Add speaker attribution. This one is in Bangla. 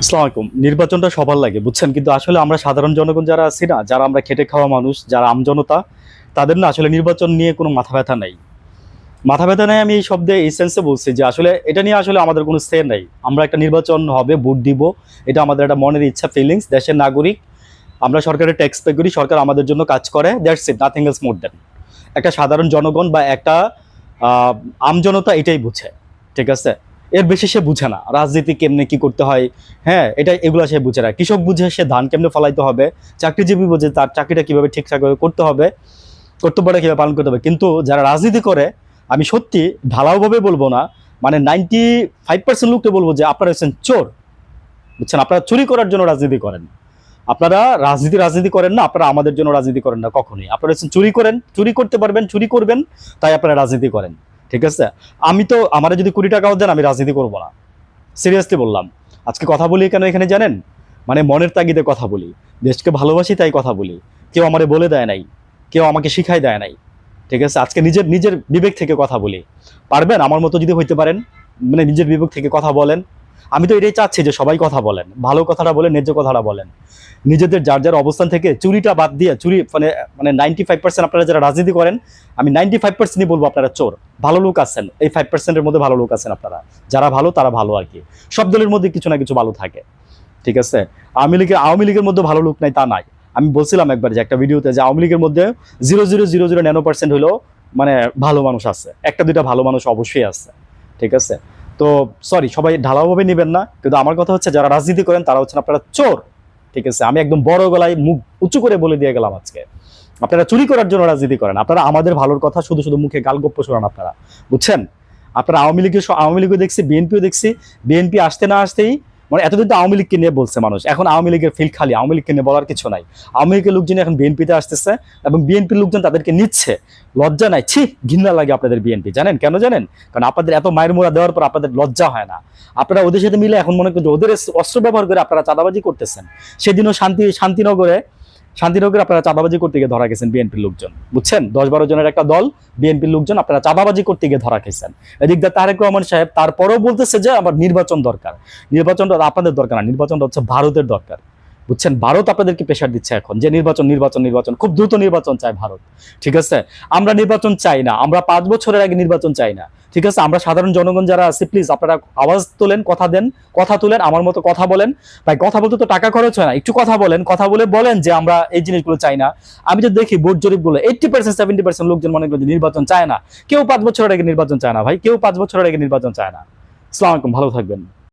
Speaker 1: আসসালামু আলাইকুম। নির্বাচনটা সবার লাগে বুঝছেন, কিন্তু আসলে আমরা সাধারণ জনগণ যারা আছি না, যারা আমরা খেটে খাওয়া মানুষ, যারা আমজনতা, তাদের না আসলে নির্বাচন নিয়ে কোনো মাথা ব্যথা নাই। মাথা ব্যথা নাই, আমি এই শব্দে এই সেন্সে বলছি যে আসলে এটা নিয়ে আসলে আমাদের কোনো সে নাই। আমরা একটা নির্বাচন হবে, ভোট দিব, এটা আমাদের একটা মনের ইচ্ছা, ফিলিংস, দেশের নাগরিক। আমরা সরকারের ট্যাক্স পে করি, সরকার আমাদের জন্য কাজ করে, দ্যাটস ইট, নাথিং এলস মোর দেন। একটা সাধারণ জনগণ বা একটা আমজনতা এটাই বুঝে, ঠিক আছে? এর বেশি সে বুঝে না রাজনীতি কেমনে কি করতে হয়। হ্যাঁ, এগুলো সে বুঝে না। কৃষক বুঝে সে ধান কেমনে ফলাইতে হবে, চাকরিজীবী বুঝে তার চাকরিটা কিভাবে ঠিকঠাকভাবে করতে হবে, কর্তব্যটা কিভাবে পালন করতে হবে। কিন্তু যারা রাজনীতি করে, আমি সত্যি ঢালাওভাবে বলবো না, মানে 95% লোককে বলবো যে আপনারা হচ্ছেন চোর, বুঝছেন? আপনারা চুরি করার জন্য রাজনীতি করেন। আপনারা রাজনীতি করেন না, আপনারা আমাদের জন্য রাজনীতি করেন না কখনোই। আপনারা হচ্ছেন চুরি করেন, চুরি করতে পারবেন, চুরি করবেন, তাই আপনারা রাজনীতি করেন, ঠিক আছে? আমি তো, আমার যদি 20 টাকাও দেন, আমি রাজনীতি করবো না, সিরিয়াসলি বললাম। আজকে কথা বলি কেন এখানে জানেন? মানে মনের তাগিদে কথা বলি, দেশকে ভালোবাসি তাই কথা বলি। কেউ আমারে বলে দেয় নাই, কেউ আমাকে শিখাই দেয় নাই, ঠিক আছে? আজকে নিজের নিজের বিবেক থেকে কথা বলি। পারবেন আমার মতো যদি হইতে পারেন, মানে নিজের বিবেক থেকে কথা বলেন। আমি তো এটাই চাচ্ছি যে সবাই কথা বলেন, ভালো কথাটা বলেন, ন্যায্য কথাটা বলেন। নিজেদের যার যার অবস্থান থেকে চুরিটা বাদ দিয়ে, চুরি মানে মানে 95% আপনারা যারা রাজনীতি করেন, আমি 95%ই বলবো আপনারা চোর। ভালো লোক আছেন, এই 5%-এর মধ্যে ভালো লোক আছেন আপনারা, যারা ভালো তারা ভালো আর কি। সব দলের মধ্যে কিছু না কিছু ভালো থাকে, ঠিক আছে? আওয়ামী লীগের মধ্যে ভালো লোক নাই তা নাই। আমি বলছিলাম একবার যে একটা ভিডিওতে যে আওয়ামী লীগের মধ্যে 0.000% হলো মানে ভালো মানুষ আছে, একটা দুইটা ভালো মানুষ অবশ্যই আছে, ঠিক আছে? তো সরি, সবাই ঢালাওভাবে নেবেন না, কিন্তু আমার কথা হচ্ছে যারা রাজনীতি করেন তারা হচ্ছেন আপনারা চোর, ঠিক আছে? আমি একদম বড় গলায় মুখ উঁচু করে বলে দিয়ে গেলাম আজকে। আপনারা চুরি করার জন্য রাজনীতি করেন, আপনারা আমাদের ভালোর কথা শুধু শুধু মুখে গালগপ্প শোনান আপনারা, বুঝছেন? আপনারা আওয়ামী লীগও দেখছি, বিএনপিও দেখছি। বিএনপি আসতে না আসতেই, মানে এতদিন তো আওয়ামী লীগকে নিয়ে বলছে মানুষ, এখন আওয়ামী লীগের ফিল্ড খালি, আওয়ামী লীগকে নিয়ে বলার কিছু নাই। আওয়ামী লীগের লোকজন এখন বিএনপিতে আসতেছে এবং বিএনপির লোকজন তাদেরকে নিচ্ছে। লজ্জা নাই? ছি, ঘৃণা লাগে আপনাদের বিএনপি। জানেন কেন? জানেন? কারণ আপনাদের এত মায়ের মোড়া দেওয়ার পর আপনাদের লজ্জা হয় না। আপনারা ওদের সাথে মিলে এখন মনে করেন যে ওদের অস্ত্র ব্যবহার করে আপনারা চাঁদাবাজি করতেছেন। সেদিনও শান্তিনগরে আপনারা চাঁদাবাজি করতে গিয়ে ধরা গেছেন বিএনপির লোকজন, বুঝছেন? 10-12 জনের একটা দল বিএনপির লোকজন, আপনারা চাঁদাবাজি করতে গিয়ে ধরা খেয়েছেন। এদিক দিয়ে তারেক রহমান সাহেব তারপরেও বলতেছে যে আমার নির্বাচন দরকার। নির্বাচনটা আপনাদের দরকার না, নির্বাচনটা হচ্ছে ভারতের দরকার, বুঝছেন? ভারত আপনাদেরকে প্রেশার দিচ্ছে এখন যে নির্বাচন নির্বাচন নির্বাচন, খুব দ্রুত নির্বাচন চায় ভারত, ঠিক আছে? আমরা নির্বাচন চাই না, আমরা 5 বছরের আগে নির্বাচন চাই না, ঠিক আছে? আমরা সাধারণ জনগণ যারা আছি, প্লিজ আপনারা আওয়াজ তোলেন, কথা দেন, কথা তুলেন, আমার মতো কথা বলেন। ভাই কথা বলতে তো টাকা খরচ হয় না, একটু কথা বলেন, কথা বলে বলেন যে আমরা এই জিনিসগুলো চাই না। আমি তো দেখি ভোট জরিপগুলো 80% 70% লোকজন মনে করে যে নির্বাচন চায় না। কেউ 5 বছরের আগে নির্বাচন চায় না ভাই, কেউ 5 বছরের আগে নির্বাচন চায় না। আসসালামু আলাইকুম, ভালো থাকবেন।